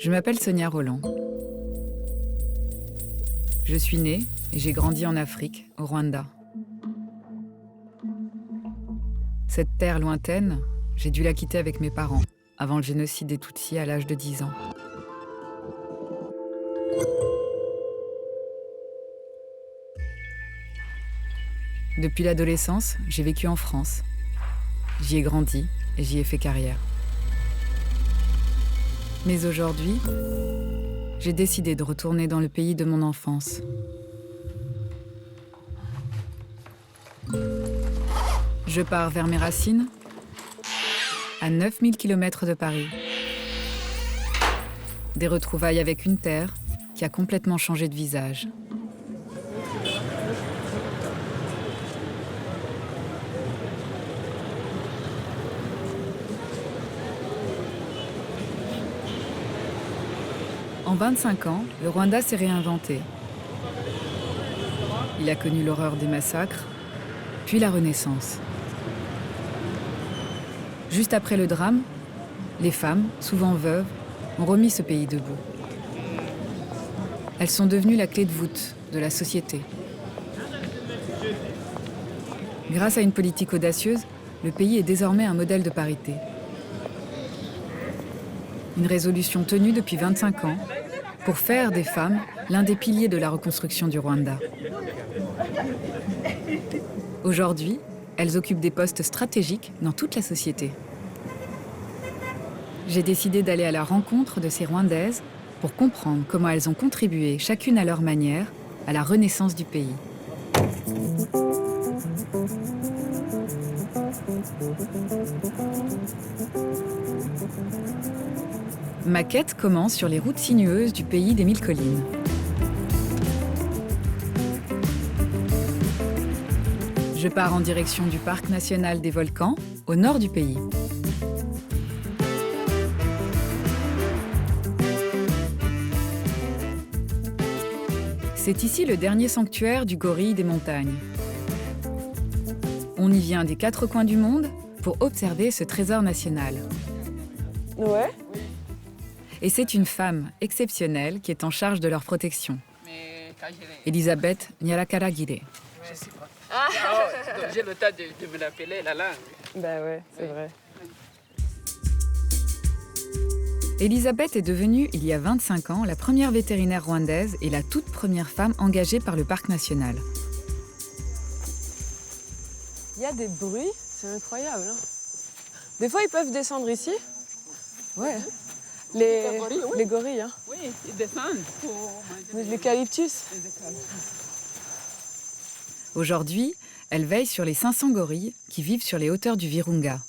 Je m'appelle Sonia Roland. Je suis née et j'ai grandi en Afrique, au Rwanda. Cette terre lointaine, j'ai dû la quitter avec mes parents, avant le génocide des Tutsis à l'âge de 10 ans. Depuis l'adolescence, j'ai vécu en France. J'y ai grandi et j'y ai fait carrière. Mais aujourd'hui, j'ai décidé de retourner dans le pays de mon enfance. Je pars vers mes racines, à 9000 km de Paris. Des retrouvailles avec une terre qui a complètement changé de visage. En 25 ans, le Rwanda s'est réinventé. Il a connu l'horreur des massacres, puis la Renaissance. Juste après le drame, les femmes, souvent veuves, ont remis ce pays debout. Elles sont devenues la clé de voûte de la société. Grâce à une politique audacieuse, le pays est désormais un modèle de parité. Une résolution tenue depuis 25 ans pour faire des femmes l'un des piliers de la reconstruction du Rwanda. Aujourd'hui, elles occupent des postes stratégiques dans toute la société. J'ai décidé d'aller à la rencontre de ces Rwandaises pour comprendre comment elles ont contribué, chacune à leur manière, à la renaissance du pays. Ma quête commence sur les routes sinueuses du pays des 1000 collines. Je pars en direction du parc national des volcans, au nord du pays. C'est ici le dernier sanctuaire du gorille des montagnes. On y vient des 4 coins du monde pour observer ce trésor national. Ouais. Et c'est une femme exceptionnelle qui est en charge de leur protection. Elisabeth Nyalakaragire. J'ai le temps de me l'appeler la langue. Bah ouais, c'est vrai. Elisabeth est devenue, il y a 25 ans, la première vétérinaire rwandaise et la toute première femme engagée par le parc national. Il y a des bruits, c'est incroyable. Hein. Des fois, ils peuvent descendre ici. Ouais. Les gorilles, hein. Oui, ils descendent pour manger L'eucalyptus. Aujourd'hui, elle veille sur les 500 gorilles qui vivent sur les hauteurs du Virunga.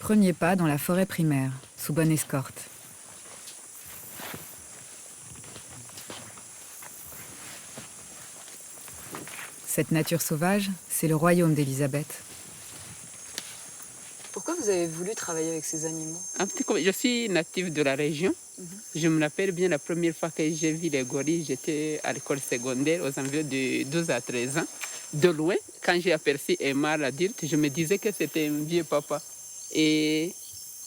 Premier pas dans la forêt primaire, sous bonne escorte. Cette nature sauvage, c'est le royaume d'Elisabeth. Pourquoi vous avez voulu travailler avec ces animaux? Un petit peu, je suis native de la région. Je me rappelle bien la première fois que j'ai vu les gorilles, j'étais à l'école secondaire aux environs de 12 à 13 ans. De loin, quand j'ai aperçu un mâle adulte, je me disais que c'était un vieux papa. Et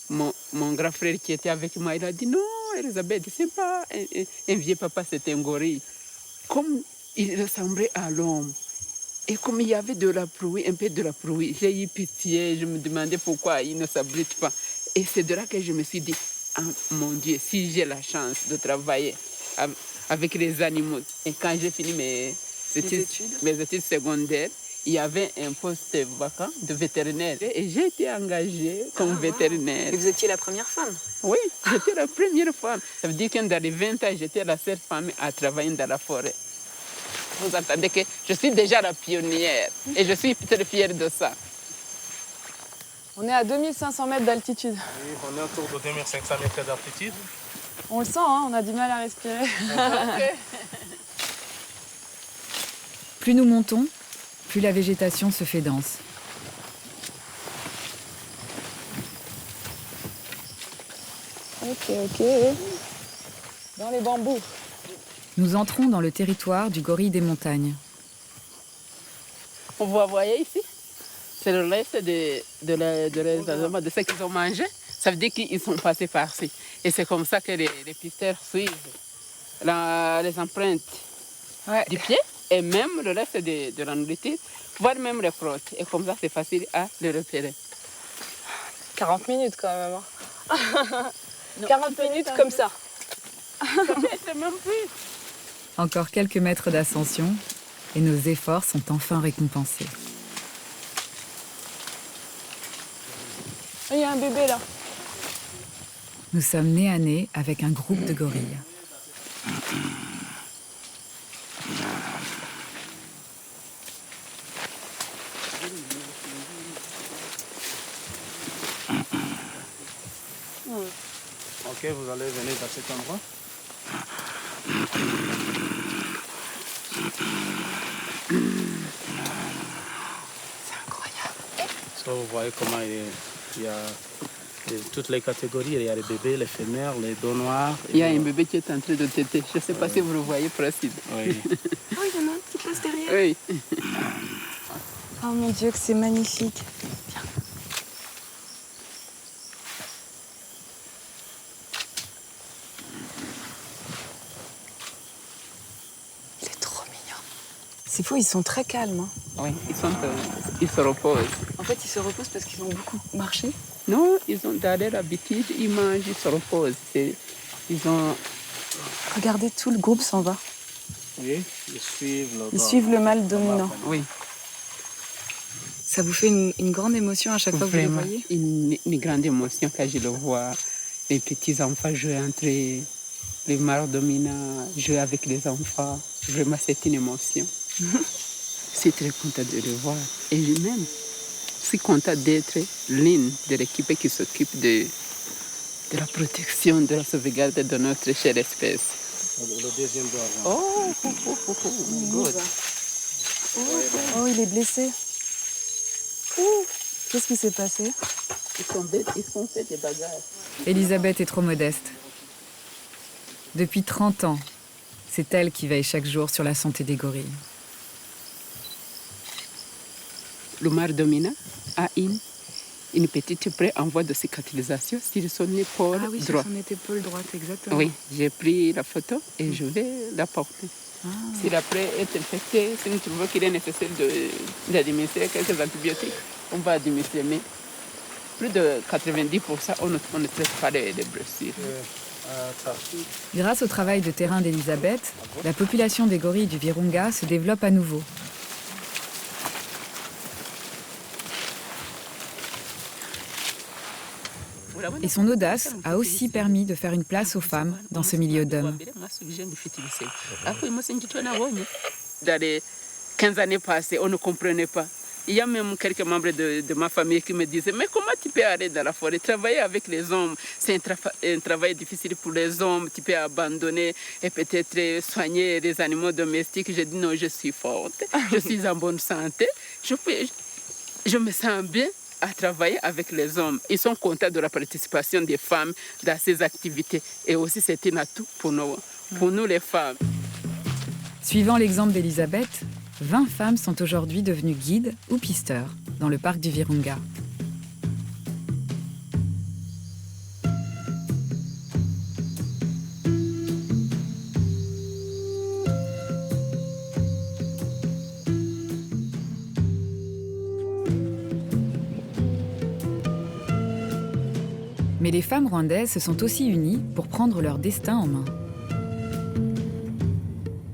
mon grand frère qui était avec moi, il a dit non, Elisabeth, c'est pas un vieux papa, c'était un gorille. Comme il ressemblait à l'homme. Et comme il y avait de la pluie, un peu de la pluie, j'ai eu pitié, je me demandais pourquoi il ne s'abrite pas. Et c'est de là que je me suis dit, ah, mon Dieu, si j'ai la chance de travailler avec les animaux. Et quand j'ai fini mes études secondaires, il y avait un poste vacant de vétérinaire. Et j'ai été engagée comme vétérinaire. Et vous étiez la première femme? Oui, j'étais la première femme. Ça veut dire que dans les 20 ans, j'étais la seule femme à travailler dans la forêt. Vous entendez que je suis déjà la pionnière et je suis très fière de ça. On est à 2500 mètres d'altitude. Oui, on est autour de 2500 mètres d'altitude. On le sent, hein, on a du mal à respirer. Plus nous montons, plus la végétation se fait dense. Ok. Dans les bambous. Nous entrons dans le territoire du gorille des montagnes. Vous voyez ici, C'est le reste de ce qu'ils ont mangé. Ça veut dire qu'ils sont passés par-ci. Et c'est comme ça que les pisteurs suivent les empreintes du pied et même le reste de la nourriture, voire même les frottes. Et comme ça, c'est facile à les repérer. 40 minutes quand même. Hein. 40 minutes comme ça. C'est même plus. Encore quelques mètres d'ascension et nos efforts sont enfin récompensés. Il y a un bébé là. Nous sommes nez à nez avec un groupe de gorilles. Ok, vous allez venir dans cet endroit. C'est incroyable. So, vous voyez comment il y a toutes les catégories. Il y a les bébés, les femelles, les dos noirs. Il y a un bébé qui est en train de téter. Je ne sais pas si vous le voyez, Placide. Oui. Oh, il y en a un qui passe derrière. Oui. Oh mon Dieu, que c'est magnifique. Viens. Il est trop mignon. C'est fou, ils sont très calmes. Hein. Oui, ils se reposent. En fait, ils se reposent parce qu'ils ont beaucoup marché. Non, ils ont d'aller l'habitude, ils mangent, ils se reposent. Regardez, tout le groupe s'en va. Oui, Ils suivent le mâle dominant. Oui. Ça vous fait une grande émotion à chaque fois que vous les voyez? Une grande émotion quand je le vois. Les petits-enfants jouer entre les mâles dominants, jouer avec les enfants. Vraiment, c'est une émotion. Je suis très contente de le voir. Et lui-même, je suis contente d'être l'une de l'équipe qui s'occupe de la protection, de la sauvegarde de notre chère espèce. Le deuxième doigt. Good. Oh, il est blessé. Qu'est-ce qui s'est passé? Ils sont fait des bagarres. Elisabeth est trop modeste. Depuis 30 ans, c'est elle qui veille chaque jour sur la santé des gorilles. Le mâle dominant a une petite plaie en voie de cicatrisation sur son épaule droite. Sur son épaule droite, exactement. Oui, j'ai pris la photo et je vais la porter. Si la plaie est infectée, si nous trouvons qu'il est nécessaire d'administrer quelques antibiotiques, on va administrer. Mais plus de 90%, on ne traite pas les blessures. Grâce au travail de terrain d'Elisabeth, la population des gorilles du Virunga se développe à nouveau. Et son audace a aussi permis de faire une place aux femmes dans ce milieu d'hommes. Dans les 15 années passées, on ne comprenait pas. Il y a même quelques membres de ma famille qui me disaient « Mais comment tu peux aller dans la forêt, travailler avec les hommes? C'est un travail difficile pour les hommes, tu peux abandonner et peut-être soigner les animaux domestiques. » J'ai dit « Non, je suis forte, je suis en bonne santé, je me sens bien à travailler avec les hommes. » Ils sont contents de la participation des femmes dans ces activités. Et aussi, c'est un atout pour nous les femmes. Suivant l'exemple d'Elisabeth, 20 femmes sont aujourd'hui devenues guides ou pisteurs dans le parc du Virunga. Mais les femmes rwandaises se sont aussi unies pour prendre leur destin en main.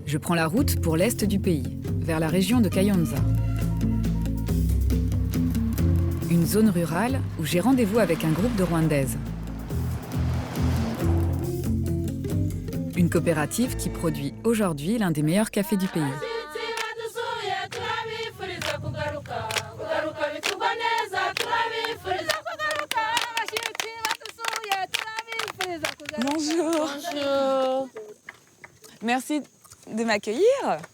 Je prends la route pour l'est du pays, vers la région de Kayonza. Une zone rurale où j'ai rendez-vous avec un groupe de Rwandaises. Une coopérative qui produit aujourd'hui l'un des meilleurs cafés du pays. Bonjour. Bonjour. Merci de m'accueillir.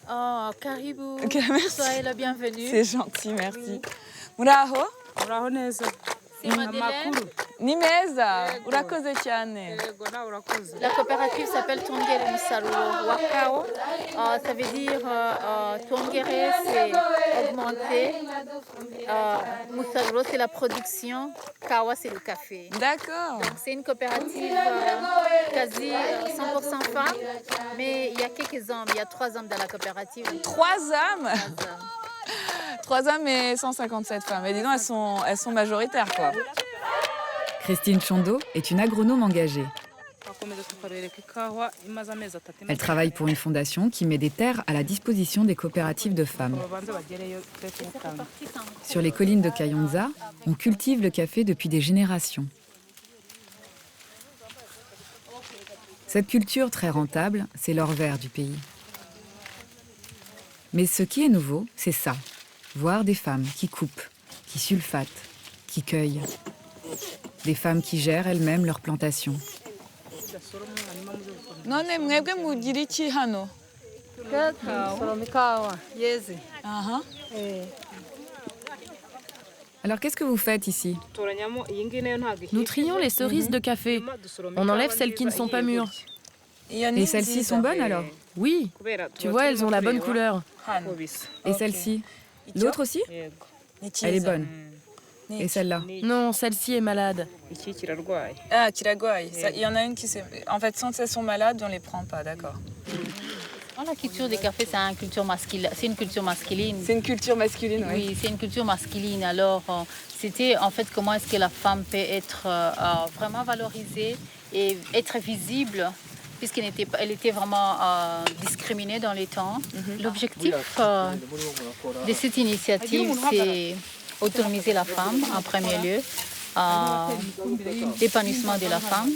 Oh, karibu. Ok, merci. Soyez la bienvenue. C'est gentil, merci. Muraho. C'est Madeleine. Nimeza, urakoze cyane. La coopérative s'appelle Tongere Musaruro Wakao. Ça veut dire Tongere, c'est augmenter. Musaruro, c'est la production. Kawa, c'est le café. D'accord. Donc, c'est une coopérative quasi 100% femmes, mais il y a quelques hommes. Il y a 3 hommes dans la coopérative. 3 hommes 3 hommes et 157 femmes. Et dis donc, elles sont majoritaires, quoi. Christine Chondo est une agronome engagée. Elle travaille pour une fondation qui met des terres à la disposition des coopératives de femmes. Sur les collines de Kayonza, on cultive le café depuis des générations. Cette culture très rentable, c'est l'or vert du pays. Mais ce qui est nouveau, c'est ça. Voir des femmes qui coupent, qui sulfatent, qui cueillent. Des femmes qui gèrent elles-mêmes leurs plantations. none mwebwe mugira iki hano? Aha. Alors qu'est-ce que vous faites ici? Nous trions les cerises de café. On enlève celles qui ne sont pas mures. Et celles-ci sont bonnes alors? Oui, tu vois, elles ont la bonne couleur. Et celle-ci? L'autre aussi? Elle est bonne. Et celle-là? Non, celle-ci est malade. Ah, kiragwai. Il y en a une qui s'est... En fait, quand elles sont malades, on les prend pas, d'accord. La culture du café, c'est une culture masculine. C'est une culture masculine. C'est une culture masculine, oui. Oui, c'est une culture masculine. Alors, c'était en fait comment est-ce que la femme peut être vraiment valorisée et être visible, puisqu'elle était vraiment discriminée dans les temps. L'objectif de cette initiative, c'est autonomiser la femme en premier lieu, l'épanouissement de la femme,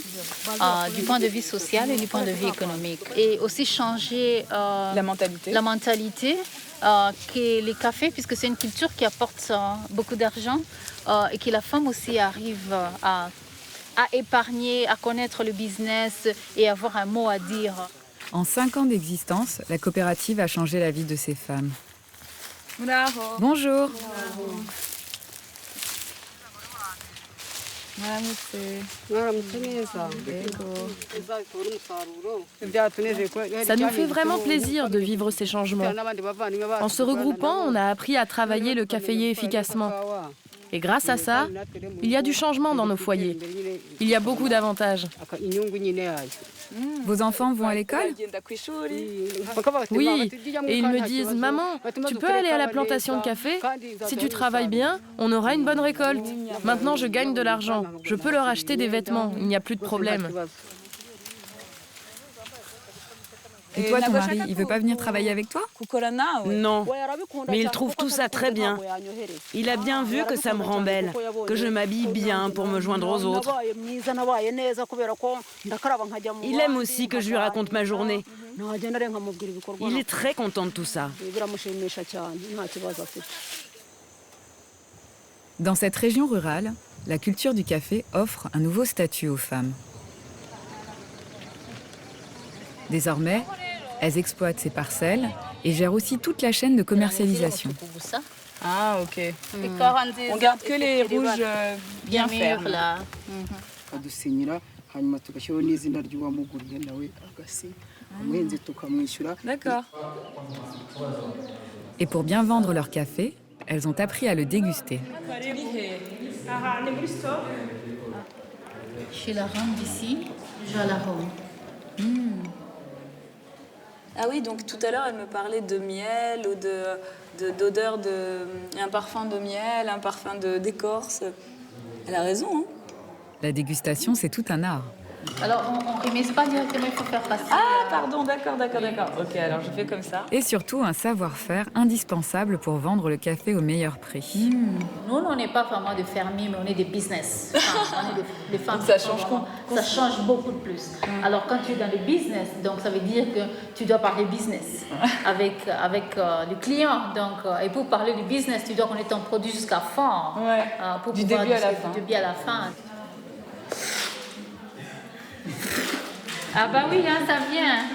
du point de vue social et du point de vue économique. Et aussi changer La mentalité. Que les cafés, puisque c'est une culture qui apporte beaucoup d'argent, et que la femme aussi arrive à épargner, à connaître le business et avoir un mot à dire. En 5 ans d'existence, la coopérative a changé la vie de ces femmes. Bonjour. Ça nous fait vraiment plaisir de vivre ces changements. En se regroupant, on a appris à travailler le caféier efficacement. Et grâce à ça, il y a du changement dans nos foyers. Il y a beaucoup d'avantages. Vos enfants vont à l'école? Oui, et ils me disent « Maman, tu peux aller à la plantation de café? Si tu travailles bien, on aura une bonne récolte. Maintenant, je gagne de l'argent. Je peux leur acheter des vêtements. Il n'y a plus de problème. » Et toi, ton mari, il veut pas venir travailler avec toi? Non, mais il trouve tout ça très bien. Il a bien vu que ça me rend belle, que je m'habille bien pour me joindre aux autres. Il aime aussi que je lui raconte ma journée. Il est très content de tout ça. Dans cette région rurale, la culture du café offre un nouveau statut aux femmes. Désormais, elles exploitent ces parcelles et gèrent aussi toute la chaîne de commercialisation. Ah, ok. On garde que les rouges bien fermes. Là. D'accord. Et pour bien vendre leur café, elles ont appris à le déguster. Je suis la reine d'ici, je joue à la Rome. Ah oui, donc tout à l'heure, elle me parlait de miel ou d'odeur un parfum de miel, un parfum d'écorce. Elle a raison, hein. La dégustation, c'est tout un art. Alors, on ne remise pas directement, il faut faire passer. Ah, pardon, d'accord. Ok, alors je fais comme ça. Et surtout, un savoir-faire indispensable pour vendre le café au meilleur prix. Nous, on n'est pas vraiment des fermiers, mais on est des business. Enfin, on est des femmes. Ça change quoi? Ça change beaucoup de plus. Alors, quand tu es dans le business, donc ça veut dire que tu dois parler business avec le client. Donc, et pour parler du business, tu dois connaître ton produit jusqu'à la fin. Ouais. Pour Du pouvoir début à la fin. Du début à la fin. Ah bah oui, hein, ça vient.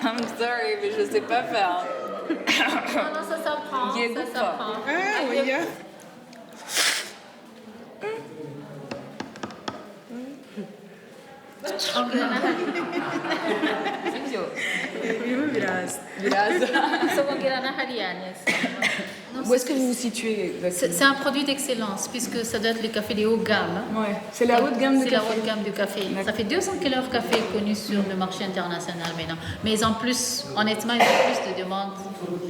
I'm sorry, mais je sais pas faire. Non, ça s'apprend. Ça s'apprend. Ah, oui. Où est-ce que vous vous situez exactement? C'est un produit d'excellence, puisque ça doit être le café de haut gamme. Hein. Ouais. C'est la haute gamme du C'est café. la haute gamme du café. Ça fait 2 ans que leur café est connu sur le marché international maintenant. Mais en plus, honnêtement, ils ont plus de demandes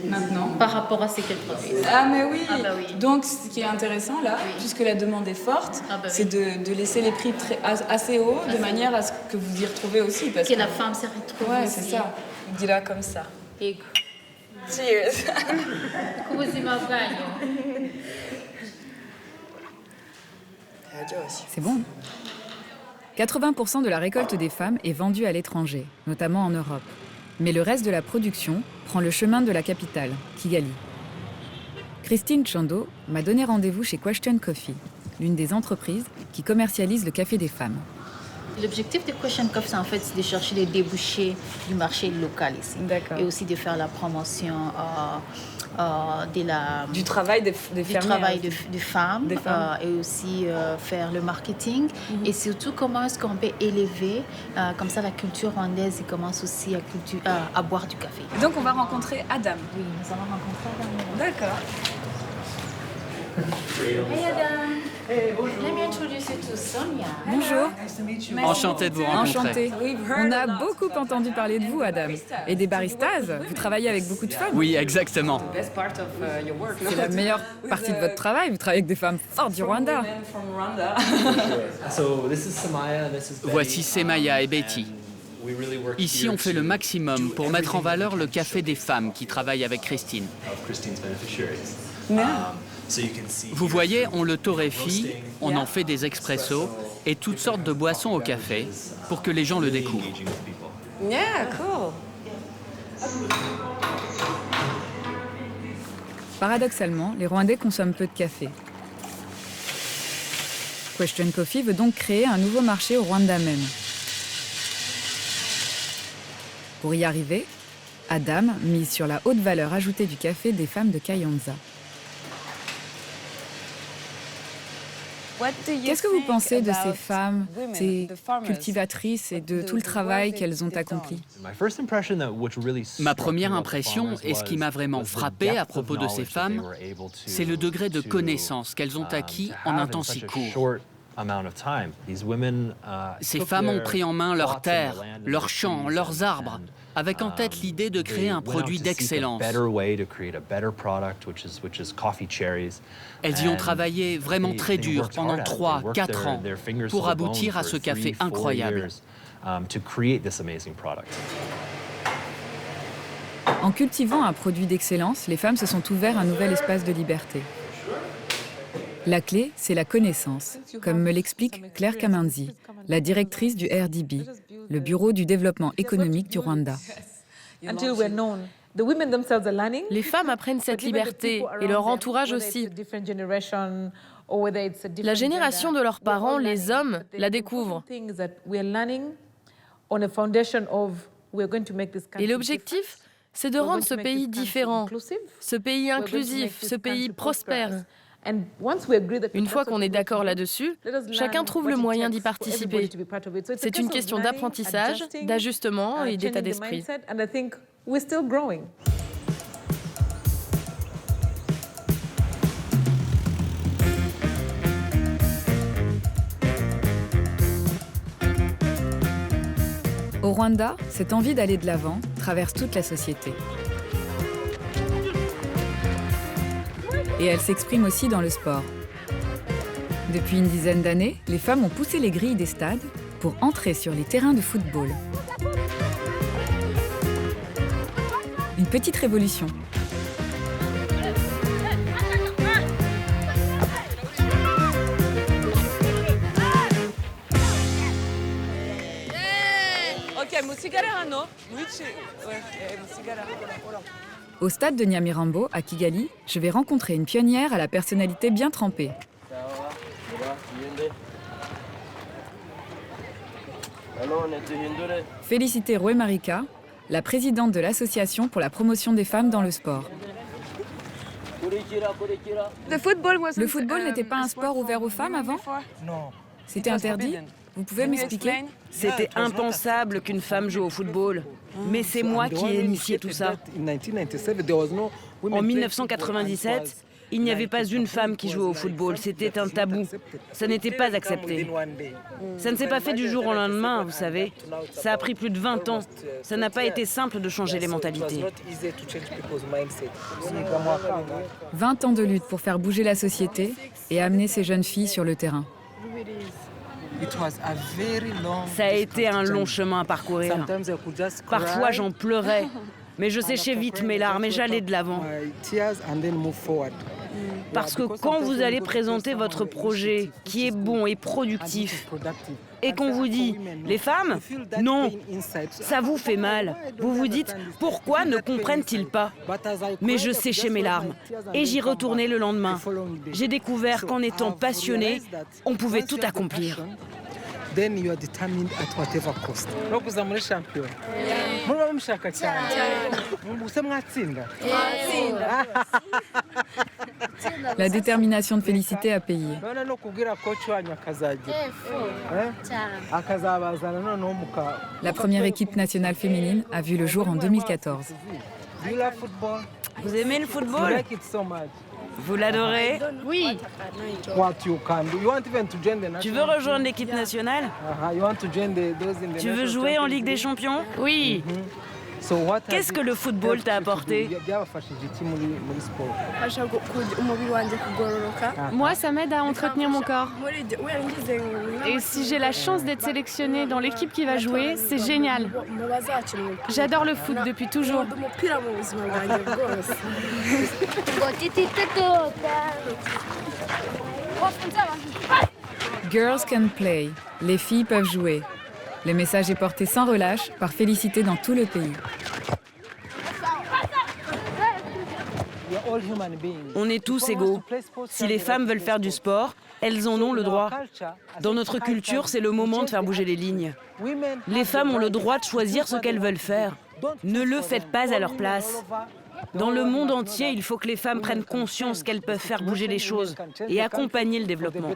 Maintenant. par rapport à ce qu'ils produisent. Ah mais oui. Ah bah oui. Donc ce qui est intéressant là, Oui. puisque la demande est forte, Ah bah oui. c'est de laisser les prix assez hauts, de manière à ce que vous y retrouvez aussi. Parce Que la femme se retrouve ouais, aussi. c'est ça. On dit là comme ça. Et Cheers. così ma bagno. C'est bon. 80% de la récolte des femmes est vendue à l'étranger, notamment en Europe. Mais le reste de la production prend le chemin de la capitale, Kigali. Christine Chando m'a donné rendez-vous chez Question Coffee, l'une des entreprises qui commercialise le café des femmes. L'objectif de Question Coffee, en fait, c'est de chercher les débouchés du marché local ici. D'accord. Et aussi de faire la promotion Du travail des du fermières. travail des femmes, Des femmes. et aussi faire le marketing. Et surtout, comment est-ce qu'on peut élever comme ça la culture rwandaise et commence aussi à boire du café. Donc on va rencontrer Adam. Oui, nous allons rencontrer Adam. D'accord. Hey Adam. Let me introduce you to Sonia. Bonjour. Enchanté de vous rencontrer. Enchanté. On a beaucoup entendu parler de vous, Adam. Et des baristas, vous travaillez avec beaucoup de femmes. Oui, exactement. C'est la meilleure partie de votre travail, vous travaillez avec des femmes fortes du Rwanda. Voici Semaya et Betty. Ici, on fait le maximum pour mettre en valeur le café des femmes qui travaillent avec Christine. Vous voyez, on le torréfie, on en fait des expressos et toutes sortes de boissons au café pour que les gens le découvrent. Yeah, cool. Paradoxalement, les Rwandais consomment peu de café. Question Coffee veut donc créer un nouveau marché au Rwanda même. Pour y arriver, Adam mise sur la haute valeur ajoutée du café des femmes de Kayonza. Qu'est-ce que vous pensez de ces femmes, ces cultivatrices et de tout le travail qu'elles ont accompli? Ma première impression, et ce qui m'a vraiment frappé à propos de ces femmes, c'est le degré de connaissance qu'elles ont acquis en un temps si court. Ces femmes ont pris en main leurs terres, leurs champs, leurs arbres, avec en tête l'idée de créer un produit d'excellence. Elles y ont travaillé vraiment très dur pendant 3-4 ans pour aboutir à ce café incroyable. En cultivant un produit d'excellence, les femmes se sont ouvertes un nouvel espace de liberté. La clé, c'est la connaissance, comme me l'explique Claire Kamanzi, la directrice du RDB, le Bureau du développement économique du Rwanda. Les femmes apprennent cette liberté et leur entourage aussi. La génération de leurs parents, les hommes, la découvrent. Et l'objectif, c'est de rendre ce pays différent, ce pays inclusif, ce pays prospère. Une fois qu'on est d'accord là-dessus, chacun trouve le moyen d'y participer. C'est une question d'apprentissage, d'ajustement et d'état d'esprit. Au Rwanda, cette envie d'aller de l'avant traverse toute la société. Et elle s'exprime aussi dans le sport. Depuis une dizaine d'années, les femmes ont poussé les grilles des stades pour entrer sur les terrains de football. Une petite révolution. Au stade de Nyamirambo, à Kigali, je vais rencontrer une pionnière à la personnalité bien trempée. Félicité Roué-Marika, la présidente de l'Association pour la promotion des femmes dans le sport. Le football n'était pas un sport ouvert aux femmes avant? C'était interdit? Vous pouvez m'expliquer? C'était impensable qu'une femme joue au football. Mais c'est moi qui ai initié tout ça. En 1997, il n'y avait pas une femme qui jouait au football. C'était un tabou. Ça n'était pas accepté. Ça ne s'est pas fait du jour au lendemain, vous savez. Ça a pris plus de 20 ans. Ça n'a pas été simple de changer les mentalités. 20 ans de lutte pour faire bouger la société et amener ces jeunes filles sur le terrain. Ça a été un long chemin à parcourir. Parfois, j'en pleurais. Mais je séchais vite mes larmes et j'allais de l'avant. Parce que quand vous allez présenter votre projet qui est bon et productif, et qu'on vous dit « les femmes, non », ça vous fait mal. Vous vous dites « pourquoi ne comprennent-ils pas ?» Mais je séchais mes larmes et j'y retournais le lendemain. J'ai découvert qu'en étant passionné, on pouvait tout accomplir. La détermination de Félicité a payé. La première équipe nationale féminine a vu le jour en 2014. Vous aimez le football? Vous l'adorez? Oui. Tu veux rejoindre l'équipe nationale? Tu veux jouer en Ligue des Champions? Oui. Qu'est-ce que le football t'a apporté? Moi, ça m'aide à entretenir mon corps. Et si j'ai la chance d'être sélectionnée dans l'équipe qui va jouer, c'est génial. J'adore le foot depuis toujours. Girls can play. Les filles peuvent jouer. Le message est porté sans relâche par Félicité dans tout le pays. On est tous égaux. Si les femmes veulent faire du sport, elles en ont le droit. Dans notre culture, c'est le moment de faire bouger les lignes. Les femmes ont le droit de choisir ce qu'elles veulent faire. Ne le faites pas à leur place. Dans le monde entier, il faut que les femmes prennent conscience qu'elles peuvent faire bouger les choses et accompagner le développement.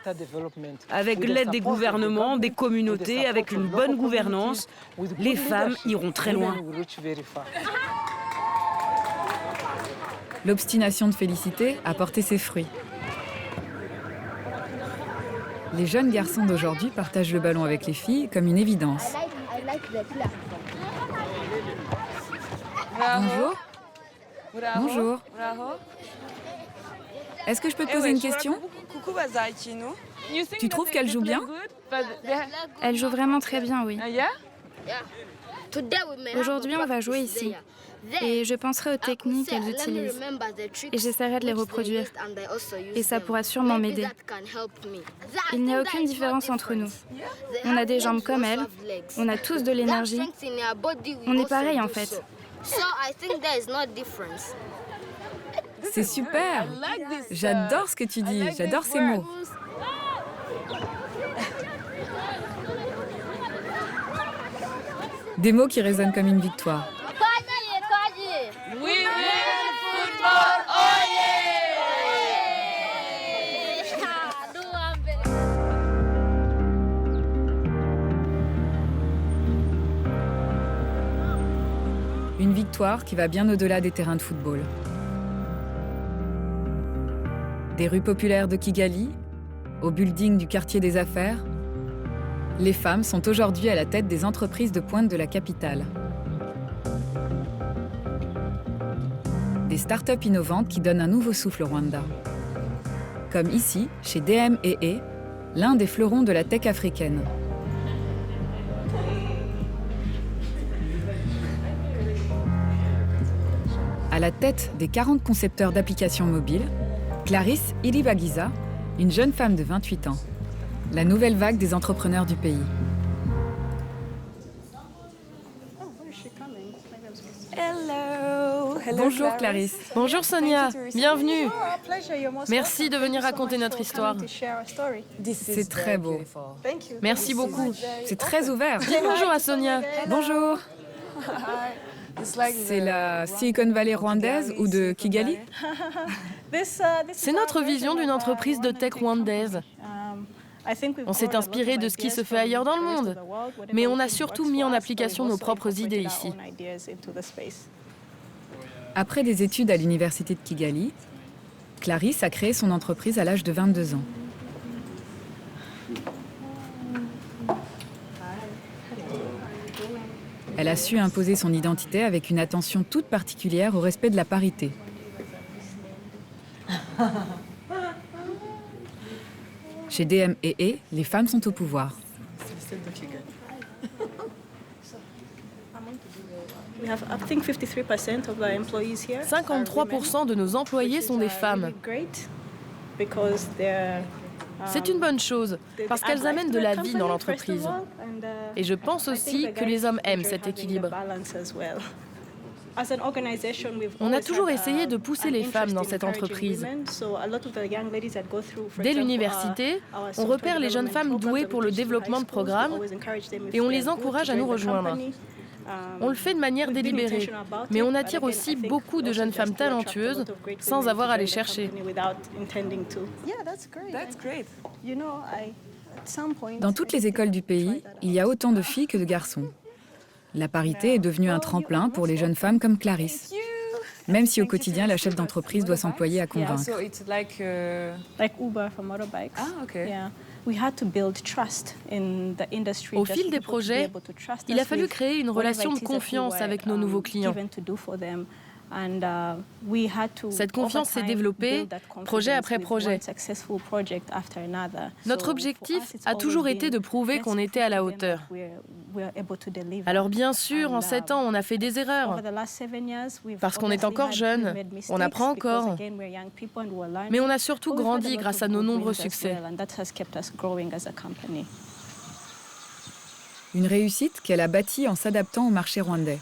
Avec l'aide des gouvernements, des communautés, avec une bonne gouvernance, les femmes iront très loin. L'obstination de Félicité a porté ses fruits. Les jeunes garçons d'aujourd'hui partagent le ballon avec les filles comme une évidence. Bonjour. Bonjour. Est-ce que je peux te poser une question? Tu trouves qu'elle joue bien? Elle joue vraiment très bien, oui. Aujourd'hui, on va jouer ici. Et je penserai aux techniques qu'elles utilisent. Et j'essaierai de les reproduire. Et ça pourra sûrement m'aider. Il n'y a aucune différence entre nous. On a des jambes comme elles. On a tous de l'énergie. On est pareil en fait. C'est super! J'adore ce que tu dis, j'adore ces mots. Des mots qui résonnent comme une victoire. Une victoire qui va bien au-delà des terrains de football. Des rues populaires de Kigali, au building du quartier des affaires, les femmes sont aujourd'hui à la tête des entreprises de pointe de la capitale. Des start-up innovantes qui donnent un nouveau souffle au Rwanda. Comme ici, chez DM&E, l'un des fleurons de la tech africaine. À la tête des 40 concepteurs d'applications mobiles, Clarisse Ilibagiza, une jeune femme de 28 ans. La nouvelle vague des entrepreneurs du pays. Bonjour Clarisse. Bonjour Sonia, bienvenue. Merci de venir raconter notre histoire. C'est très beau. Merci beaucoup. C'est très ouvert. Dis bonjour à Sonia. Bonjour. C'est la Silicon Valley rwandaise ou de Kigali? C'est notre vision d'une entreprise de tech rwandaise. On s'est inspiré de ce qui se fait ailleurs dans le monde, mais on a surtout mis en application nos propres idées ici. Après des études à l'université de Kigali, Clarisse a créé son entreprise à l'âge de 22 ans. Elle a su imposer son identité avec une attention toute particulière au respect de la parité. Chez DM&E, les femmes sont au pouvoir. 53% de nos employés sont des femmes. C'est une bonne chose, parce qu'elles amènent de la vie dans l'entreprise. Et je pense aussi que les hommes aiment cet équilibre. On a toujours essayé de pousser les femmes dans cette entreprise. Dès l'université, on repère les jeunes femmes douées pour le développement de programmes et on les encourage à nous rejoindre. On le fait de manière délibérée, mais on attire aussi beaucoup de jeunes femmes talentueuses sans avoir à les chercher. Dans toutes les écoles du pays, il y a autant de filles que de garçons. La parité est devenue un tremplin pour les jeunes femmes comme Clarisse, même si au quotidien, la chef d'entreprise doit s'employer à convaincre. Au fil des projets, il a fallu créer une relation de confiance avec nos nouveaux clients. Cette confiance s'est développée projet après projet. Notre objectif a toujours été de prouver qu'on était à la hauteur. Alors bien sûr, en 7 ans, on a fait des erreurs, parce qu'on est encore jeune, on apprend encore. Mais on a surtout grandi grâce à nos nombreux succès. Une réussite qu'elle a bâtie en s'adaptant au marché rwandais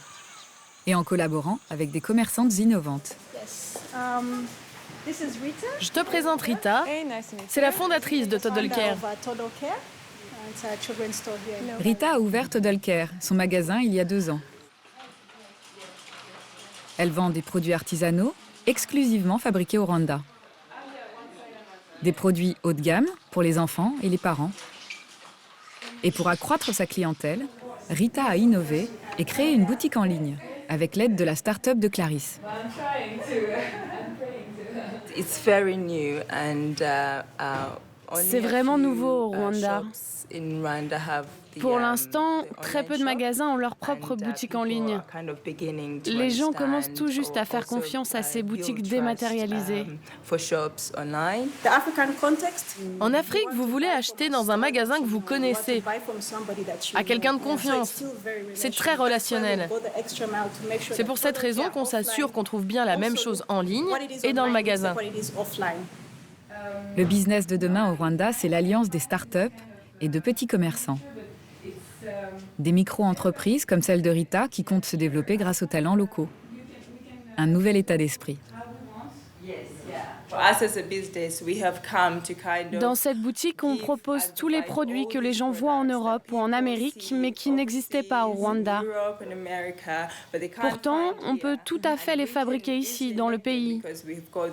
et en collaborant avec des commerçantes innovantes. Je te présente Rita, c'est la fondatrice de Toddle Care. Rita a ouvert Toddle Care, son magasin, il y a 2 ans. Elle vend des produits artisanaux exclusivement fabriqués au Rwanda. Des produits haut de gamme pour les enfants et les parents. Et pour accroître sa clientèle, Rita a innové et créé une boutique en ligne avec l'aide de la start-up de Clarisse. C'est vraiment nouveau au Rwanda. Pour l'instant, très peu de magasins ont leur propre boutique en ligne. Les gens commencent tout juste à faire confiance à ces boutiques dématérialisées. En Afrique, vous voulez acheter dans un magasin que vous connaissez, à quelqu'un de confiance. C'est très relationnel. C'est pour cette raison qu'on s'assure qu'on trouve bien la même chose en ligne et dans le magasin. Le business de demain au Rwanda, c'est l'alliance des start-up et de petits commerçants. Des micro-entreprises comme celle de Rita qui compte se développer grâce aux talents locaux. Un nouvel état d'esprit. Dans cette boutique, on propose tous les produits que les gens voient en Europe ou en Amérique, mais qui n'existaient pas au Rwanda. Pourtant, on peut tout à fait les fabriquer ici, dans le pays.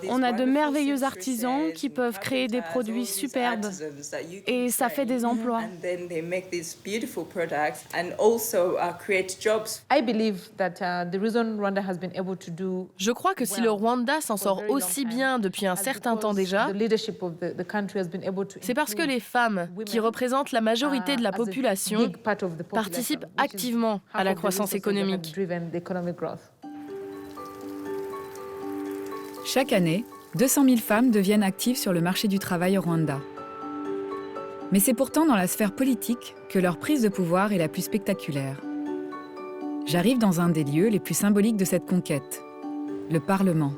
On a de merveilleux artisans qui peuvent créer des produits superbes. Et ça fait des emplois. Je crois que si le Rwanda s'en sort aussi bien depuis un certain temps déjà, c'est parce que les femmes, qui représentent la majorité de la population, participent activement à la croissance économique. Chaque année, 200 000 femmes deviennent actives sur le marché du travail au Rwanda. Mais c'est pourtant dans la sphère politique que leur prise de pouvoir est la plus spectaculaire. J'arrive dans un des lieux les plus symboliques de cette conquête, le Parlement.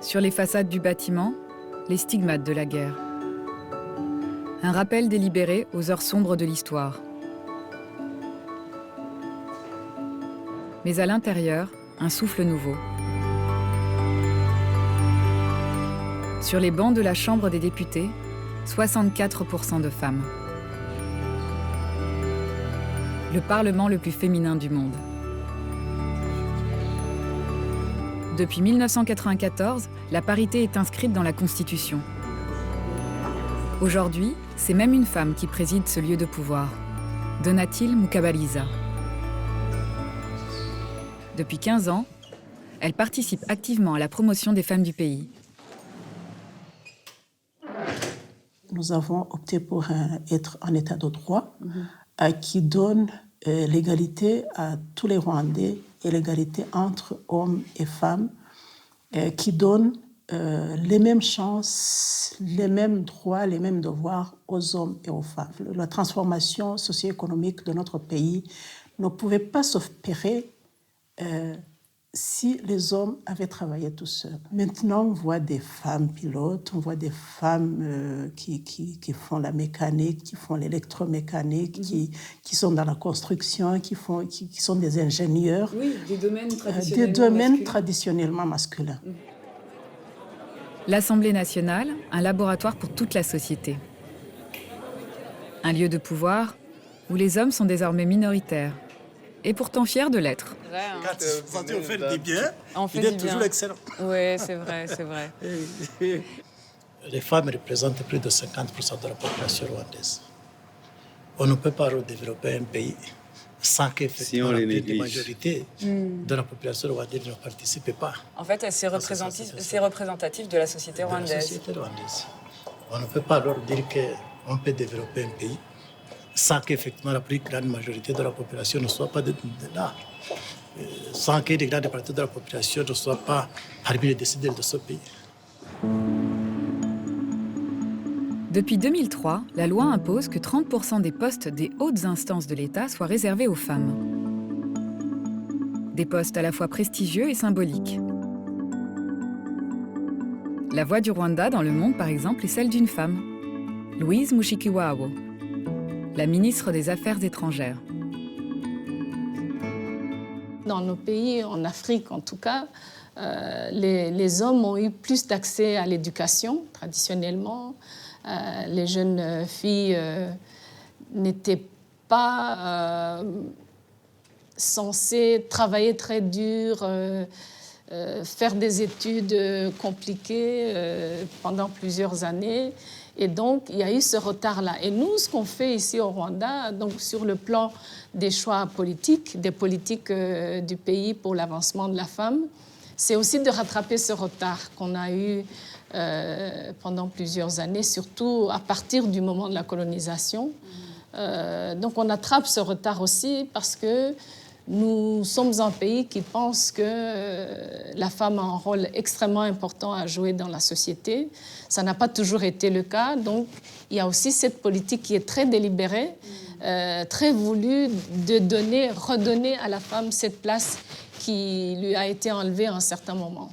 Sur les façades du bâtiment, les stigmates de la guerre. Un rappel délibéré aux heures sombres de l'histoire. Mais à l'intérieur, un souffle nouveau. Sur les bancs de la Chambre des députés, 64% de femmes. Le Parlement le plus féminin du monde. Depuis 1994, la parité est inscrite dans la Constitution. Aujourd'hui, c'est même une femme qui préside ce lieu de pouvoir, Donatille Mukabaliza. Depuis 15 ans, elle participe activement à la promotion des femmes du pays. Nous avons opté pour être un état de droit qui donne l'égalité à tous les Rwandais et l'égalité entre hommes et femmes, qui donne les mêmes chances, les mêmes droits, les mêmes devoirs aux hommes et aux femmes. La transformation socio-économique de notre pays ne pouvait pas s'opérer si les hommes avaient travaillé tout seuls. Maintenant, on voit des femmes pilotes, on voit des femmes qui font la mécanique, qui font l'électromécanique, qui sont dans la construction, qui sont des ingénieurs. Oui, des domaines traditionnellement masculins. L'Assemblée nationale, un laboratoire pour toute la société. Un lieu de pouvoir où les hommes sont désormais minoritaires, et pourtant fiers de l'être. Quand on fait du bien, il est toujours excellent. Oui, c'est vrai, c'est vrai. Les femmes représentent plus de 50% de la population rwandaise. On ne peut pas redévelopper un pays sans qu'effectivement la majorité de la population rwandaise ne participe pas. En fait, c'est représentatif de la société rwandaise. On ne peut pas leur dire qu'on peut développer un pays sans qu'effectivement la plus grande majorité de la population ne soit pas de là, sans que les grandes parties de la population ne soient pas parmi les décideurs de ce pays. Depuis 2003, la loi impose que 30% des postes des hautes instances de l'État soient réservés aux femmes. Des postes à la fois prestigieux et symboliques. La voix du Rwanda dans le monde, par exemple, est celle d'une femme, Louise Mushikiwabo, la ministre des Affaires étrangères. Dans nos pays, en Afrique en tout cas, les hommes ont eu plus d'accès à l'éducation, traditionnellement. Les jeunes filles n'étaient pas censées travailler très dur, faire des études compliquées pendant plusieurs années. Et donc, il y a eu ce retard-là. Et nous, ce qu'on fait ici au Rwanda, donc sur le plan des choix politiques, des politiques du pays pour l'avancement de la femme, c'est aussi de rattraper ce retard qu'on a eu pendant plusieurs années, surtout à partir du moment de la colonisation. Donc, on attrape ce retard aussi parce que nous sommes un pays qui pense que la femme a un rôle extrêmement important à jouer dans la société. Ça n'a pas toujours été le cas. Donc, il y a aussi cette politique qui est très délibérée, très voulue de redonner à la femme cette place qui lui a été enlevée à un certain moment.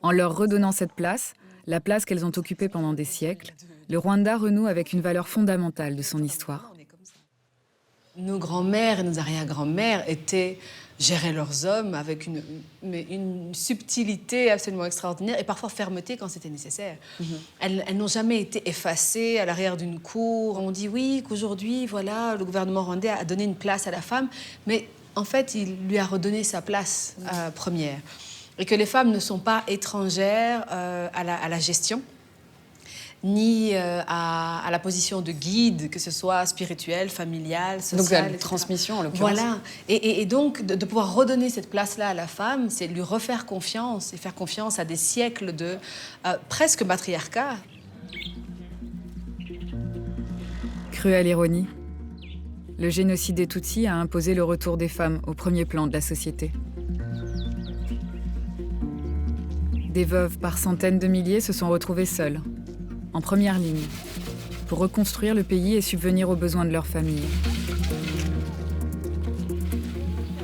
En leur redonnant cette place, la place qu'elles ont occupée pendant des siècles, le Rwanda renoue avec une valeur fondamentale de son histoire. Nos grands-mères et nos arrière-grands-mères géraient leurs hommes avec une subtilité absolument extraordinaire et parfois fermeté quand c'était nécessaire. Elles n'ont jamais été effacées à l'arrière d'une cour. On dit oui, qu'aujourd'hui, voilà, le gouvernement rwandais a donné une place à la femme, mais en fait, il lui a redonné sa place première. Et que les femmes ne sont pas étrangères à la gestion, ni à la position de guide, que ce soit spirituelle, familiale, sociale. Donc, la transmission, en l'occurrence. Voilà. Et donc, de pouvoir redonner cette place-là à la femme, c'est lui refaire confiance et faire confiance à des siècles de presque matriarcat. Cruelle ironie. Le génocide des Tutsis a imposé le retour des femmes au premier plan de la société. Des veuves par centaines de milliers se sont retrouvées seules, en première ligne, pour reconstruire le pays et subvenir aux besoins de leur famille.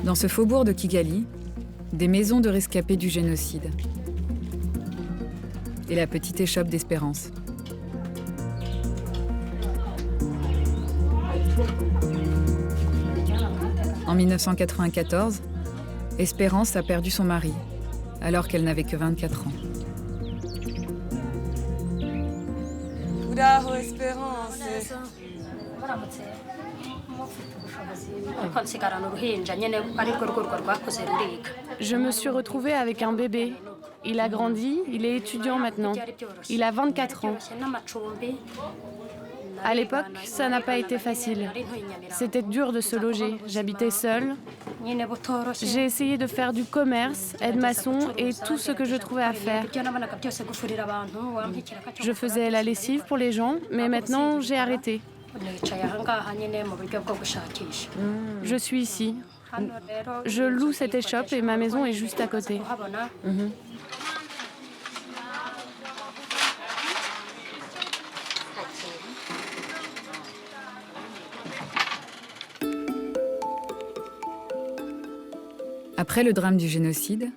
Dans ce faubourg de Kigali, des maisons de rescapés du génocide et la petite échoppe d'Espérance. En 1994, Espérance a perdu son mari, alors qu'elle n'avait que 24 ans. Uraho Espérance. Je me suis retrouvée avec un bébé. Il a grandi, il est étudiant maintenant. Il a 24 ans. À l'époque, ça n'a pas été facile. C'était dur de se loger. J'habitais seule. J'ai essayé de faire du commerce, aide-maçon et tout ce que je trouvais à faire. Je faisais la lessive pour les gens, mais maintenant j'ai arrêté. Je suis ici. Je loue cette échoppe et ma maison est juste à côté. Après le drame du génocide,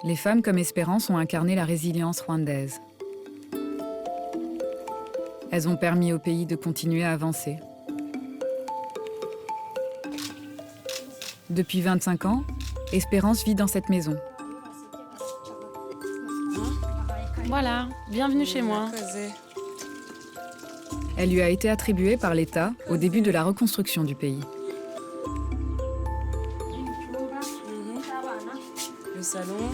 les femmes comme Espérance ont incarné la résilience rwandaise. Elles ont permis au pays de continuer à avancer. Depuis 25 ans, Espérance vit dans cette maison. Voilà, bienvenue chez moi. Elle lui a été attribuée par l'État au début de la reconstruction du pays. Le salon,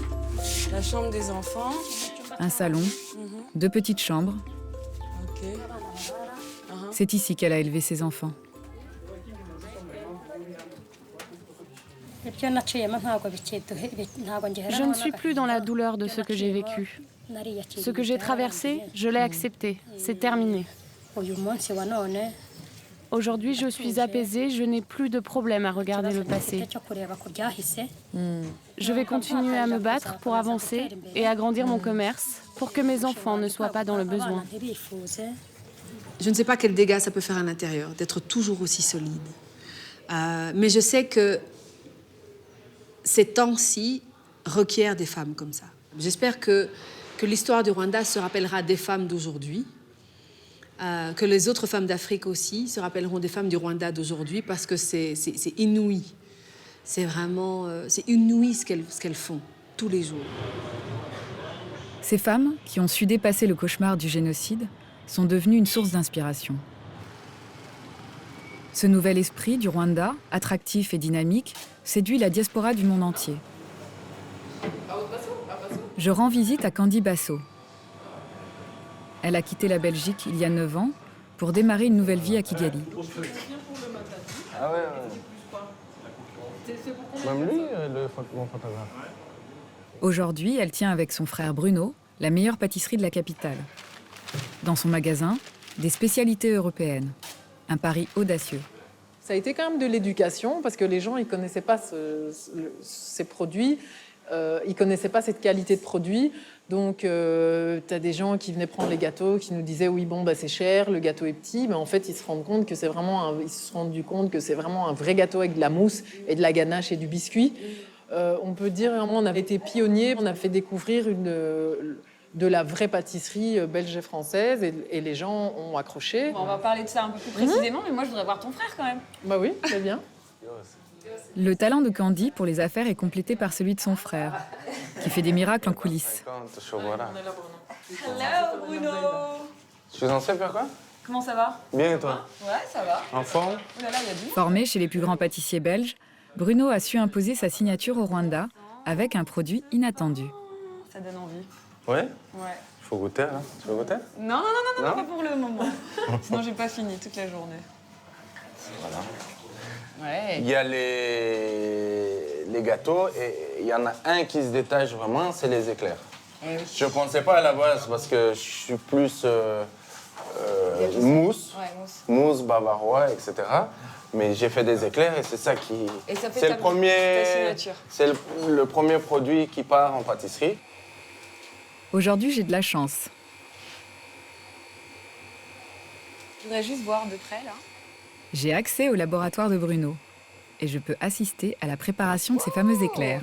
la chambre des enfants. Un salon, 2 petites chambres. Okay. C'est ici qu'elle a élevé ses enfants. Je ne suis plus dans la douleur de ce que j'ai vécu. Ce que j'ai traversé, je l'ai accepté. C'est terminé. Aujourd'hui, je suis apaisée, je n'ai plus de problème à regarder le passé. Je vais continuer à me battre pour avancer et agrandir mon commerce pour que mes enfants ne soient pas dans le besoin. Je ne sais pas quels dégâts ça peut faire à l'intérieur, d'être toujours aussi solide. Mais je sais que ces temps-ci requièrent des femmes comme ça. J'espère que l'histoire du Rwanda se rappellera des femmes d'aujourd'hui, que les autres femmes d'Afrique aussi se rappelleront des femmes du Rwanda d'aujourd'hui, parce que c'est inouï. C'est vraiment c'est inouï ce qu'elles font tous les jours. Ces femmes, qui ont su dépasser le cauchemar du génocide, sont devenues une source d'inspiration. Ce nouvel esprit du Rwanda, attractif et dynamique, séduit la diaspora du monde entier. Je rends visite à Candy Basso. Elle a quitté la Belgique il y a 9 ans pour démarrer une nouvelle vie à Kigali. Ah ouais. Même lui, mon photographe. Aujourd'hui, elle tient avec son frère Bruno la meilleure pâtisserie de la capitale. Dans son magasin, des spécialités européennes. Un pari audacieux. Ça a été quand même de l'éducation, parce que les gens, ils ne connaissaient pas ces produits, ils ne connaissaient pas cette qualité de produit. Donc, tu as des gens qui venaient prendre les gâteaux, qui nous disaient « oui, bon, bah, c'est cher, le gâteau est petit », mais en fait, ils se rendent compte que c'est vraiment ils se sont rendus compte que c'est vraiment un vrai gâteau avec de la mousse et de la ganache et du biscuit. On peut dire, on avait été pionniers, on a fait découvrir de la vraie pâtisserie belge et française, et les gens ont accroché. On va parler de ça un peu plus précisément, mais moi, je voudrais voir ton frère quand même. Bah oui, très bien. Le talent de Candy pour les affaires est complété par celui de son frère, qui fait des miracles en coulisses. Hello Bruno. Tu en sais pourquoi? Comment ça va? Bien et toi? Ouais, ça va. En forme? Oh là là, y a du monde. Formé chez les plus grands pâtissiers belges, Bruno a su imposer sa signature au Rwanda avec un produit inattendu. Ça donne envie. Ouais? Ouais. Il faut goûter, hein? Tu veux goûter? Non, pas pour le moment. Sinon, j'ai pas fini toute la journée. Voilà. Ouais. Il y a les gâteaux et il y en a un qui se détache vraiment, c'est les éclairs. Eh oui. Je ne pensais pas à la base parce que je suis plus mousse, mousse bavarois, etc. Mais j'ai fait des éclairs et c'est ça qui... Et ça fait c'est ta signature. C'est le premier produit qui part en pâtisserie. Aujourd'hui, j'ai de la chance. Je voudrais juste voir de près, là. J'ai accès au laboratoire de Bruno et je peux assister à la préparation de ces fameux éclairs.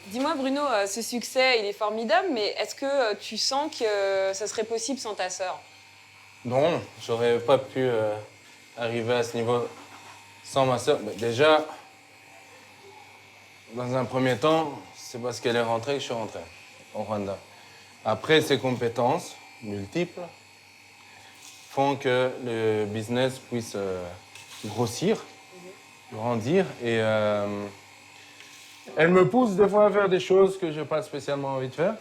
Dis-moi, Bruno, ce succès, il est formidable, mais est-ce que tu sens que ça serait possible sans ta sœur? Non, j'aurais pas pu arriver à ce niveau sans ma sœur. Mais déjà, dans un premier temps, c'est parce qu'elle est rentrée que je suis rentré au Rwanda. Après, ses compétences multiples font que le business puisse grossir, grandir. Et elle me pousse des fois à faire des choses que je n'ai pas spécialement envie de faire.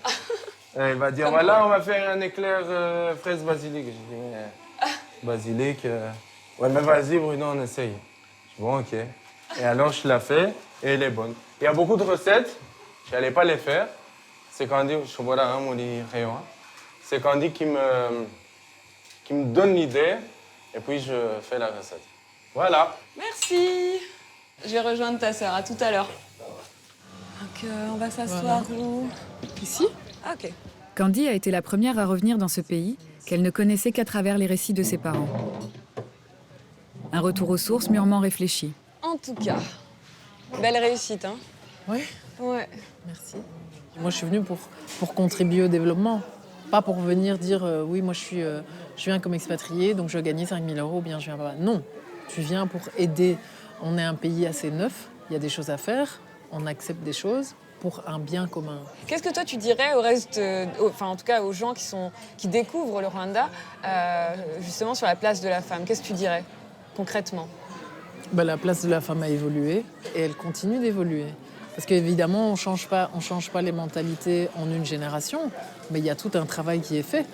Et il va dire, voilà, on va faire un éclair fraise basilic. Je dis, mais basilic, ouais, mais vas-y, Bruno, on essaye. Je dis, bon, ok. Et alors, je la fais et elle est bonne. Il y a beaucoup de recettes, je n'allais pas les faire. C'est Candy, je vois là, mon rayon. C'est Candy qui me donne l'idée et puis je fais la recette. Voilà. Merci. Je vais rejoindre ta sœur. À tout à l'heure. Donc, on va s'asseoir où? Ici? Ah, ok. Candy a été la première à revenir dans ce pays qu'elle ne connaissait qu'à travers les récits de ses parents. Un retour aux sources mûrement réfléchi. En tout cas, belle réussite, hein? Oui. Ouais. Merci. Moi, je suis venue pour contribuer au développement. Pas pour venir dire, oui, moi, je viens comme expatrié, donc je vais gagner 5 000 €, bien, je viens pas. Non, tu viens pour aider. On est un pays assez neuf, il y a des choses à faire, on accepte des choses pour un bien commun. Qu'est-ce que toi, tu dirais au reste, enfin, en tout cas, aux gens qui découvrent le Rwanda, justement sur la place de la femme? Qu'est-ce que tu dirais, concrètement? La place de la femme a évolué et elle continue d'évoluer. Parce qu'évidemment, on change pas les mentalités en une génération, mais il y a tout un travail qui est fait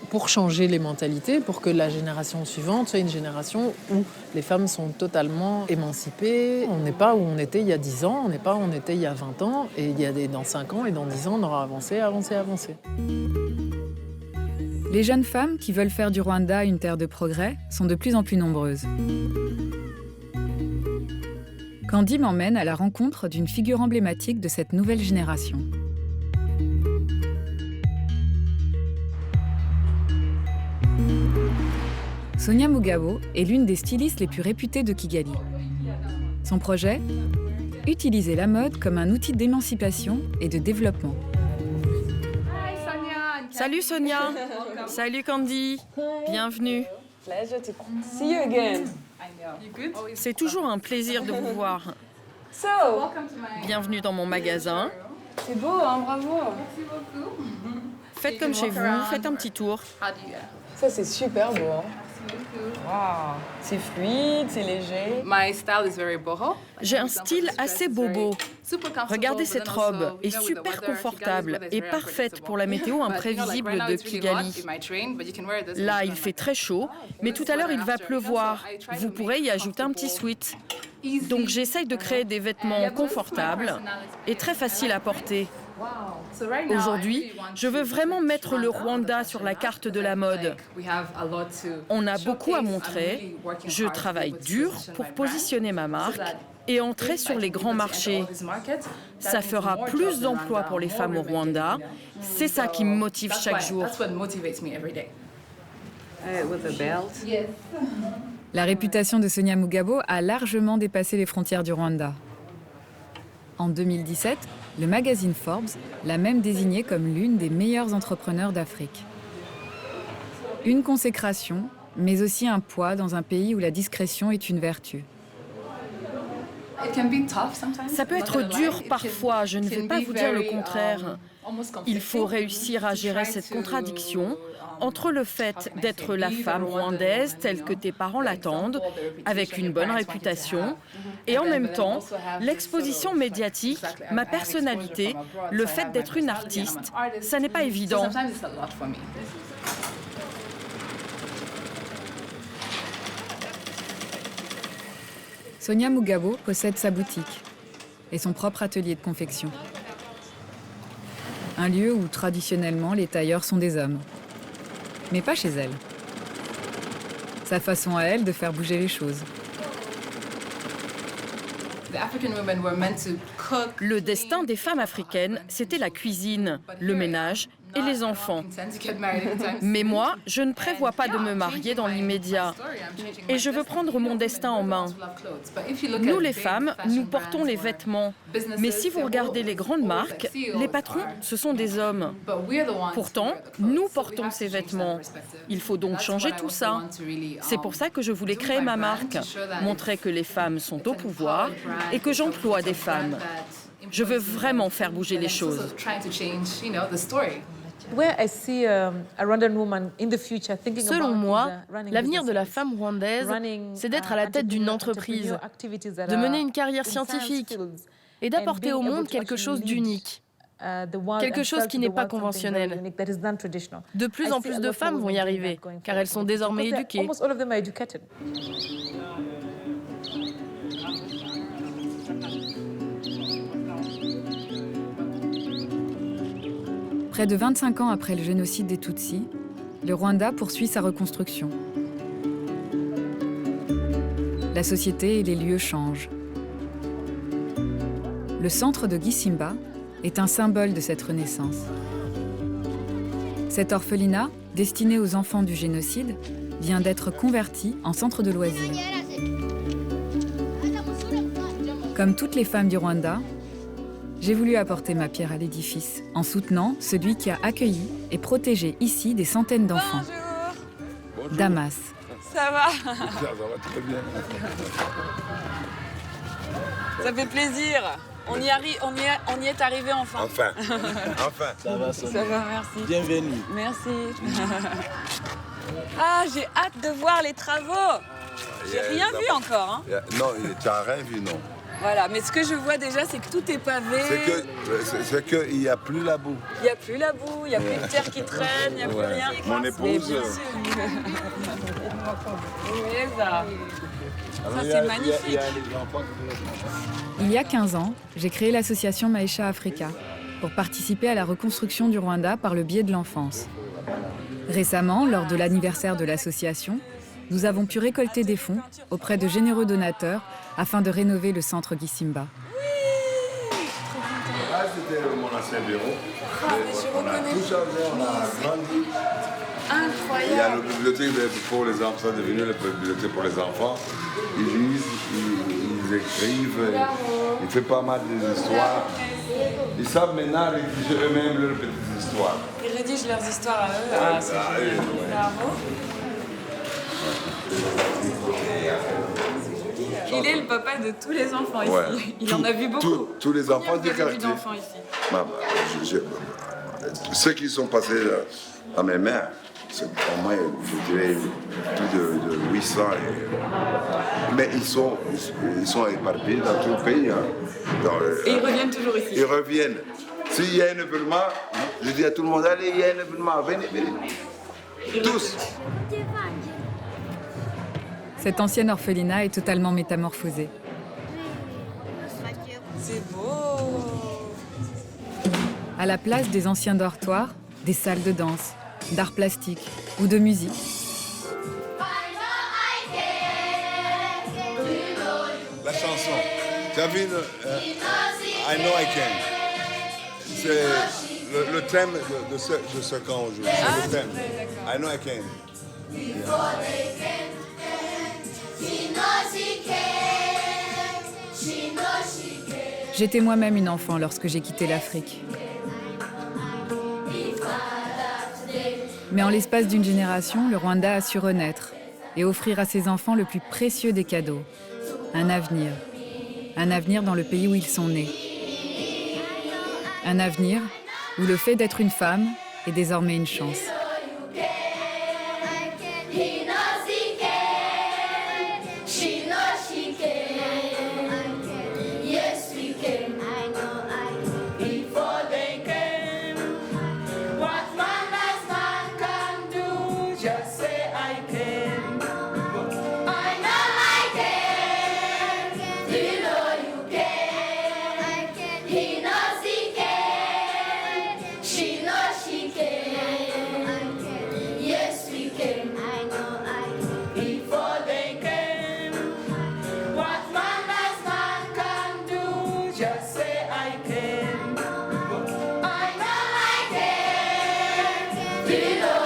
pour changer les mentalités, pour que la génération suivante soit une génération où les femmes sont totalement émancipées. On n'est pas où on était il y a 10 ans, on n'est pas où on était il y a 20 ans, et dans 5 ans et dans 10 ans, on aura avancé. Les jeunes femmes qui veulent faire du Rwanda une terre de progrès sont de plus en plus nombreuses. Candy m'emmène à la rencontre d'une figure emblématique de cette nouvelle génération. Sonia Mugabo est l'une des stylistes les plus réputées de Kigali. Son projet ? Utiliser la mode comme un outil d'émancipation et de développement. Salut Sonia. Salut Candy. Bienvenue. Pleasure to see you again. C'est toujours un plaisir de vous voir. Bienvenue dans mon magasin. C'est beau, hein, bravo. Merci beaucoup. Faites comme chez vous, faites un petit tour. Ça, c'est super beau. Hein. Wow. C'est fluide, c'est léger. J'ai un style assez bobo. Regardez cette robe, est super confortable et parfaite pour la météo imprévisible de Kigali. Là, il fait très chaud, mais tout à l'heure, il va pleuvoir. Vous pourrez y ajouter un petit sweat. Donc, j'essaye de créer des vêtements confortables et très faciles à porter. Aujourd'hui, je veux vraiment mettre le Rwanda sur la carte de la mode. On a beaucoup à montrer. Je travaille dur pour positionner ma marque et entrer sur les grands marchés. Ça fera plus d'emplois pour les femmes au Rwanda. C'est ça qui me motive chaque jour. La réputation de Sonia Mugabo a largement dépassé les frontières du Rwanda. En 2017, le magazine Forbes l'a même désignée comme l'une des meilleures entrepreneurs d'Afrique. Une consécration, mais aussi un poids dans un pays où la discrétion est une vertu. Ça peut être dur parfois, je ne vais pas vous dire le contraire. Il faut réussir à gérer cette contradiction entre le fait d'être la femme rwandaise telle que tes parents l'attendent, avec une bonne réputation, et en même temps, l'exposition médiatique, ma personnalité, le fait d'être une artiste, ça n'est pas évident. Sonia Mugabo possède sa boutique et son propre atelier de confection. Un lieu où traditionnellement les tailleurs sont des hommes. Mais pas chez elle. Sa façon à elle de faire bouger les choses. Le destin des femmes africaines, c'était la cuisine, le ménage et les enfants. Mais moi, je ne prévois pas de me marier dans l'immédiat. Et je veux prendre mon destin en main. Nous, les femmes, nous portons les vêtements. Mais si vous regardez les grandes marques, les patrons, ce sont des hommes. Pourtant, nous portons ces vêtements. Il faut donc changer tout ça. C'est pour ça que je voulais créer ma marque, montrer que les femmes sont au pouvoir et que j'emploie des femmes. Je veux vraiment faire bouger les choses. Selon moi, l'avenir de la femme rwandaise, c'est d'être à la tête d'une entreprise, de mener une carrière scientifique et d'apporter au monde quelque chose d'unique. Quelque chose qui n'est pas conventionnel. De plus en plus de femmes vont y arriver, car elles sont désormais éduquées. Près de 25 ans après le génocide des Tutsis, le Rwanda poursuit sa reconstruction. La société et les lieux changent. Le centre de Gisimba est un symbole de cette renaissance. Cet orphelinat, destiné aux enfants du génocide, vient d'être converti en centre de loisirs. Comme toutes les femmes du Rwanda, j'ai voulu apporter ma pierre à l'édifice en soutenant celui qui a accueilli et protégé ici des centaines d'enfants. Bonjour. Damas. Ça va? Ça va très bien. Ça fait plaisir. On y est arrivé enfin. Enfin. Enfin. Ça va, Ça va, merci. Bienvenue. Merci. Ah, j'ai hâte de voir les travaux. J'ai rien vu encore. Hein. Non, tu n'as rien vu, non. Voilà, mais ce que je vois déjà, c'est que tout est pavé. C'est qu'il n'y a plus la boue. Il n'y a plus la boue, il n'y a plus de terre qui traîne, il n'y a plus rien. Mon épouse. Ça, c'est magnifique. Il y a 15 ans, j'ai créé l'association Maisha Africa pour participer à la reconstruction du Rwanda par le biais de l'enfance. Récemment, lors de l'anniversaire de l'association, nous avons pu récolter des fonds auprès de généreux donateurs afin de rénover le centre Gisimba. Là, c'était mon ancien bureau. On a tout changé, on a grandi. Incroyable. Il y a la bibliothèque pour les enfants, c'est devenu la bibliothèque pour les enfants. Ils lisent, ils écrivent, ils font pas mal d'histoires. Ils savent maintenant rédiger eux-mêmes leurs petites histoires. Ils rédigent leurs histoires à eux. Ah, c'est génial. Bravo. Il est le papa de tous les enfants ici. Ouais. Il en a vu beaucoup. Tous les enfants du Combien vous avez vu quartier. d'enfants ici? Ceux qui sont passés à mes mains, au moins, je dirais, plus de 800. Mais ils sont éparpillés dans tout le pays. Hein. Et ils reviennent toujours ici. Ils reviennent. S'il y a un événement, je dis à tout le monde, allez, il y a un événement, venez. Tous. Cet ancien orphelinat est totalement métamorphosé. C'est beau. À la place des anciens dortoirs, des salles de danse, d'art plastique ou de musique. La chanson. Tu as vu I Know I Can. C'est le thème de ce camp aujourd'hui. C'est le thème. I Know I Can. J'étais moi-même une enfant lorsque j'ai quitté l'Afrique. Mais en l'espace d'une génération, le Rwanda a su renaître et offrir à ses enfants le plus précieux des cadeaux, un avenir. Un avenir dans le pays où ils sont nés. Un avenir où le fait d'être une femme est désormais une chance. Did